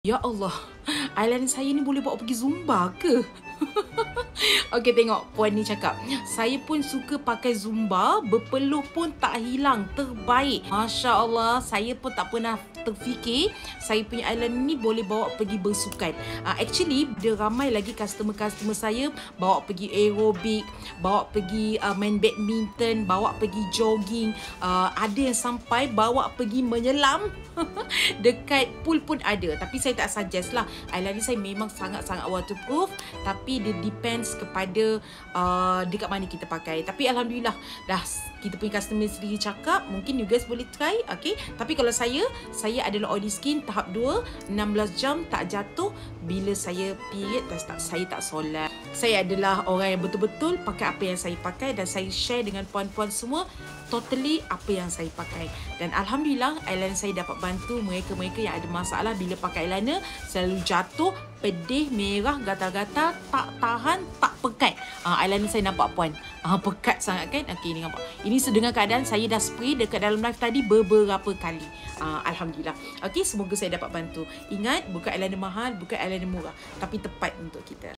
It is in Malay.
Ya Allah, eyeliner saya ni boleh bawa pergi Zumba ke? Okey, tengok puan ni cakap, saya pun suka pakai Zumba, berpeluh pun tak hilang, terbaik. Masya Allah, saya pun tak pernah terfikir saya punya eyeliner ni boleh bawa pergi bersukan. Actually, dia ramai lagi customer-customer saya bawa pergi aerobik, bawa pergi main badminton, bawa pergi jogging. Ada yang sampai bawa pergi menyelam dekat pool pun ada. Tapi saya tak suggest lah. Eyeliner saya memang sangat-sangat waterproof, tapi dia depends kepada dekat mana kita pakai. Tapi Alhamdulillah, dah kita punya customer sendiri cakap mungkin you guys boleh try. Okay. Tapi kalau saya adalah oily skin tahap 2, 16 jam tak jatuh. Bila saya period, saya tak solat. Saya adalah orang yang betul-betul pakai apa yang saya pakai, dan saya share dengan puan-puan semua totally apa yang saya pakai. Dan Alhamdulillah, eyeliner saya dapat bantu mereka-mereka yang ada masalah bila pakai eyeliner, selalu jatuh, pedih, merah, gatal-gatal, tak tahan, tak pekat. Eyeliner saya nampak puan, pekat sangat kan? Okay, ni nampak. Ini sedangkan keadaan saya dah spray dekat dalam live tadi beberapa kali. Alhamdulillah. Okay, semoga saya dapat bantu. Ingat, bukan eyeliner mahal, bukan eyeliner murah, tapi tepat untuk kita.